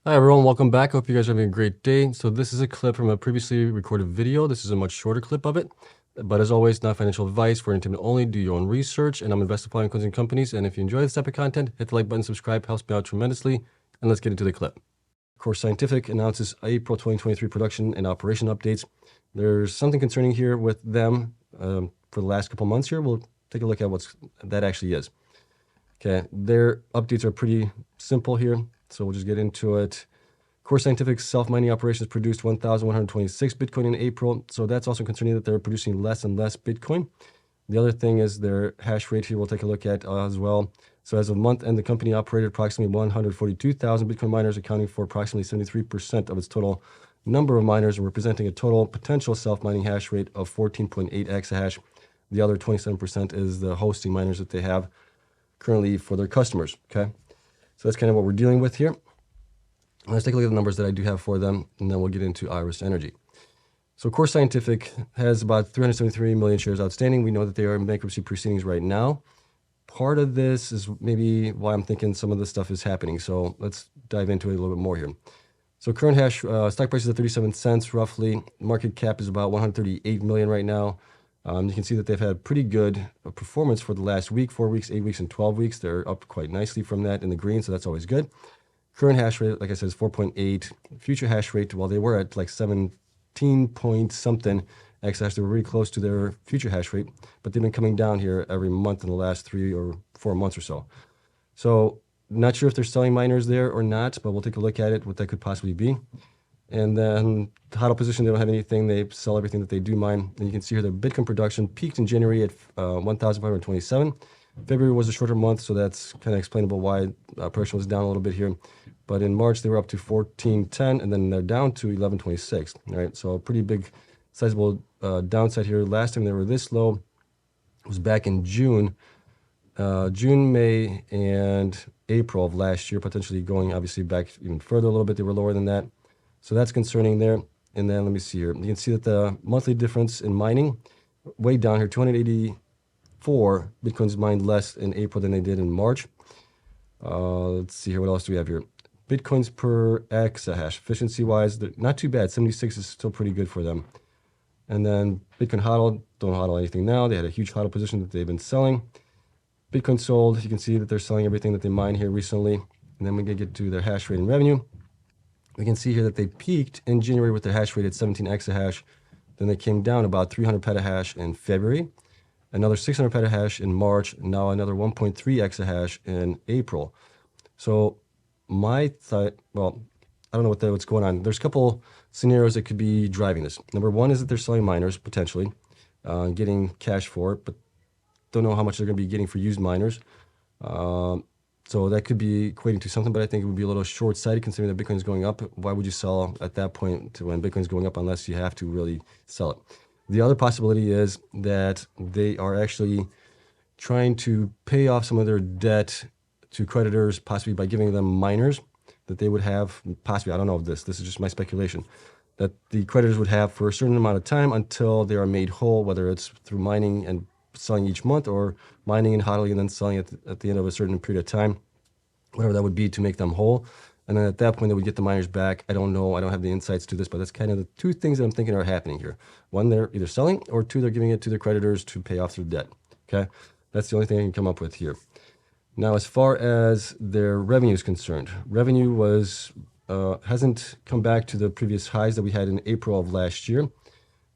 Hi everyone, welcome back. Hope you guys are having a great day. So this is a clip from a previously recorded video. This is a much shorter clip of it. But as always, not financial advice, for entertainment only. Do your own research. And I'm invested in closing companies. And if you enjoy this type of content, hit the like button, subscribe, helps me out tremendously. And let's get into the clip. CORZQ announces April 2023 production and operation updates. There's something concerning here with them for the last couple months here. We'll take a look at what that actually is. Okay, their updates are pretty simple here. So we'll just get into it. CORZQ's self-mining operations produced 1,126 Bitcoin in April. So that's also concerning that they're producing less and less Bitcoin. The other thing is their hash rate here we'll take a look at as well. So as of month end, the company operated approximately 142,000 Bitcoin miners, accounting for approximately 73% of its total number of miners and representing a total potential self-mining hash rate of 14.8 exahash. The other 27% is the hosting miners that they have currently for their customers. Okay, so that's kind of what we're dealing with here. Let's take a look at the numbers that I do have for them, and then we'll get into Iris Energy. So CORZQ has about 373 million shares outstanding. We know that they are in bankruptcy proceedings right now. Part of this is maybe why I'm thinking some of this stuff is happening. So let's dive into it a little bit more here. So current hash stock price is at 37 cents roughly. Market cap is about 138 million right now. You can see that they've had pretty good performance for the last week, 4 weeks, 8 weeks, and 12 weeks. They're up quite nicely from that in the green, so that's always good. Current hash rate, like I said, is 4.8. Future hash rate, while they were at like 17 point something exahash, they were really close to their future hash rate, but they've been coming down here every month in the last 3 or 4 months or so. So not sure if they're selling miners there or not, but we'll take a look at it, what that could possibly be. And then the HODL position, they don't have anything. They sell everything that they do mine. And you can see here the Bitcoin production peaked in January at 1,527. February was a shorter month, so that's kind of explainable why production was down a little bit here. But in March, they were up to 1410, and then they're down to 1126. All right, so a pretty big, sizable downside here. Last time they were this low was back in June, May, and April of last year, potentially going obviously back even further a little bit. They were lower than that. So that's concerning there. And then let me see here. You can see that the monthly difference in mining, way down here, 284 Bitcoins mined less in April than they did in March. Let's see here. What else do we have here? Bitcoins per exahash. Efficiency-wise, not too bad. 76 is still pretty good for them. And then Bitcoin HODL, don't HODL anything now. They had a huge HODL position that they've been selling. Bitcoin sold, you can see that they're selling everything that they mined here recently. And then we can get to their hash rate and revenue. We can see here that they peaked in January with their hash rate at 17 exahash. Then they came down about 300 petahash in February, another 600 petahash in March, and now another 1.3 exahash in April. So my thought, well, I don't know what's going on. There's a couple scenarios that could be driving this. Number one is that they're selling miners, potentially, getting cash for it, but don't know how much they're going to be getting for used miners. So that could be equating to something, but I think it would be a little short-sighted considering that Bitcoin is going up. Why would you sell at that point when Bitcoin is going up unless you have to really sell it? The other possibility is that they are actually trying to pay off some of their debt to creditors, possibly by giving them miners that they would have, possibly, I don't know if this is just my speculation, that the creditors would have for a certain amount of time until they are made whole, whether it's through mining and selling each month or mining and hodling and then selling at the end of a certain period of time, whatever that would be to make them whole. And then at that point, they would get the miners back. I don't know. I don't have the insights to this, but that's kind of the two things that I'm thinking are happening here. One, they're either selling, or two, they're giving it to their creditors to pay off their debt. Okay, that's the only thing I can come up with here. Now, as far as their revenue is concerned, revenue hasn't come back to the previous highs that we had in April of last year.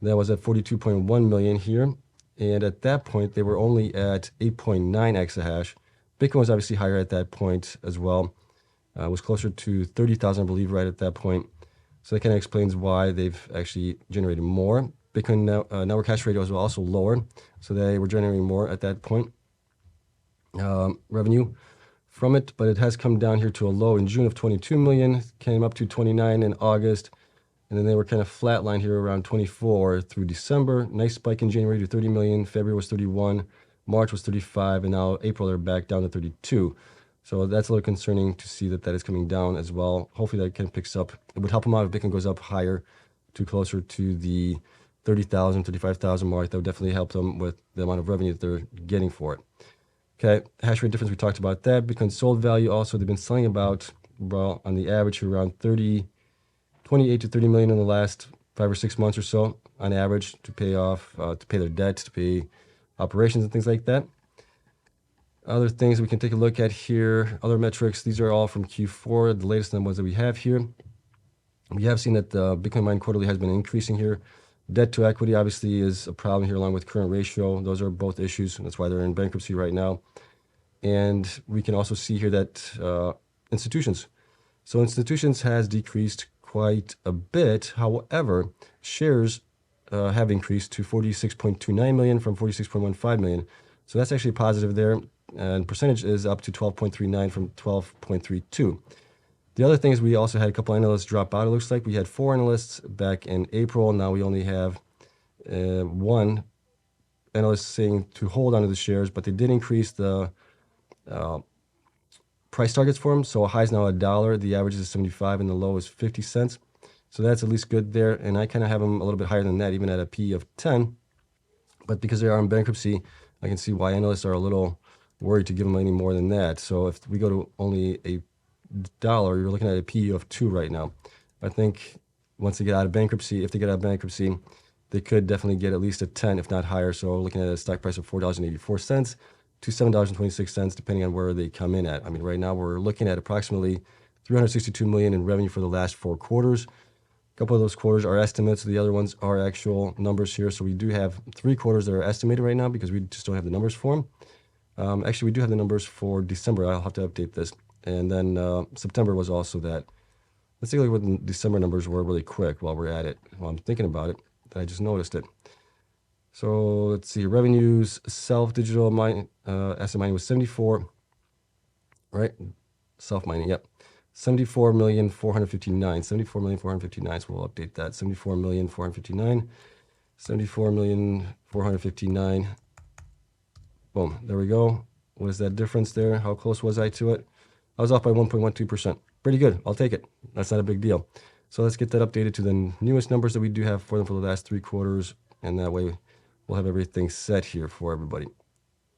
That was at 42.1 million here. And at that point, they were only at 8.9 exahash. Bitcoin was obviously higher at that point as well. It was closer to 30,000, I believe, right at that point. So that kind of explains why they've actually generated more. Bitcoin network hash rate was also lower, so they were generating more at that point. Revenue from it, but it has come down here to a low in June of 22 million, came up to 29 in August, and then they were kind of flatlined here around 24 through December. Nice spike in January to 30 million. February was 31. March was 35. And now April, they're back down to 32. So that's a little concerning to see that is coming down as well. Hopefully that kind of picks up. It would help them out if Bitcoin goes up higher to closer to the 30,000, 35,000 mark. That would definitely help them with the amount of revenue that they're getting for it. Okay, hash rate difference, we talked about that. Bitcoin sold value also, they've been selling about well, on the average, around 28 to 30 million in the last 5 or 6 months or so, on average, to pay off, to pay their debt, to pay operations and things like that. Other things we can take a look at here, other metrics, these are all from Q4, the latest ones that we have here. We have seen that the Bitcoin mine quarterly has been increasing here. Debt to equity obviously is a problem here, along with current ratio. Those are both issues, and that's why they're in bankruptcy right now. And we can also see here that institutions. So institutions has decreased quite a bit. However, shares have increased to 46.29 million from 46.15 million. So that's actually positive there. And percentage is up to 12.39 from 12.32. The other thing is we also had a couple analysts drop out, it looks like. We had 4 analysts back in April. Now we only have 1 analyst saying to hold onto the shares, but they did increase the price targets for them. So a high is now $1, the average is 75, and the low is 50 cents. So that's at least good there. And I kind of have them a little bit higher than that, even at a P of 10. But because they are in bankruptcy, I can see why analysts are a little worried to give them any more than that. So if we go to only a $1, you're looking at a P of 2 right now. I think once they get out of bankruptcy, if they get out of bankruptcy, they could definitely get at least a 10, if not higher. So we're looking at a stock price of $4.84 to $7.26, depending on where they come in at. I mean, right now we're looking at approximately $362 million in revenue for the last 4 quarters. A couple of those quarters are estimates. The other ones are actual numbers here. So we do have 3 quarters that are estimated right now because we just don't have the numbers for them. Actually, we do have the numbers for December. I'll have to update this. And then September was also that. Let's take a look at what the December numbers were really quick while we're at it. While I'm thinking about it, I just noticed it. So let's see, revenues, self-digital mine, asset mining was 74, right? Self-mining, yep. 74,459,000, 74,459,000, so we'll update that. 74,459,000, 74,459,000. Boom, there we go. What is that difference there? How close was I to it? I was off by 1.12%. Pretty good, I'll take it. That's not a big deal. So let's get that updated to the newest numbers that we do have for them for the last 3 quarters, and that way we'll have everything set here for everybody.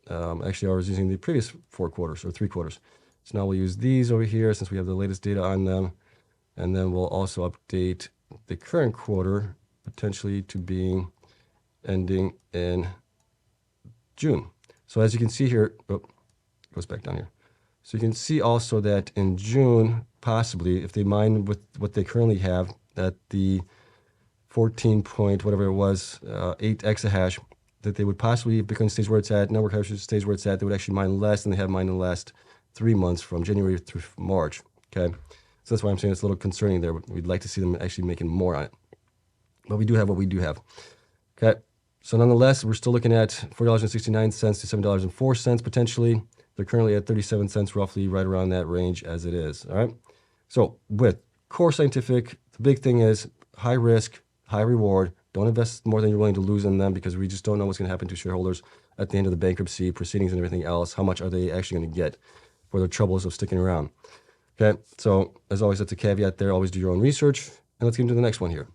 Actually, I was using the previous 4 quarters or 3 quarters. So now we'll use these over here since we have the latest data on them. And then we'll also update the current quarter potentially to being ending in June. So as you can see here, goes back down here. So you can see also that in June, possibly, if they mine with what they currently have at the 14 point, whatever it was, 8 exahash, that they would possibly, if Bitcoin stays where it's at, network hash stays where it's at, they would actually mine less than they have mined in the last 3 months from January through March, okay? So that's why I'm saying it's a little concerning there. We'd like to see them actually making more on it. But we do have what we do have, okay? So nonetheless, we're still looking at $4.69 to $7.04 potentially. They're currently at 37 cents, roughly right around that range as it is, all right? So with Core Scientific, the big thing is high risk, high reward. Don't invest more than you're willing to lose in them because we just don't know what's going to happen to shareholders at the end of the bankruptcy proceedings and everything else. How much are they actually going to get for their troubles of sticking around? Okay, so as always, that's a caveat there. Always do your own research. And let's get into the next one here.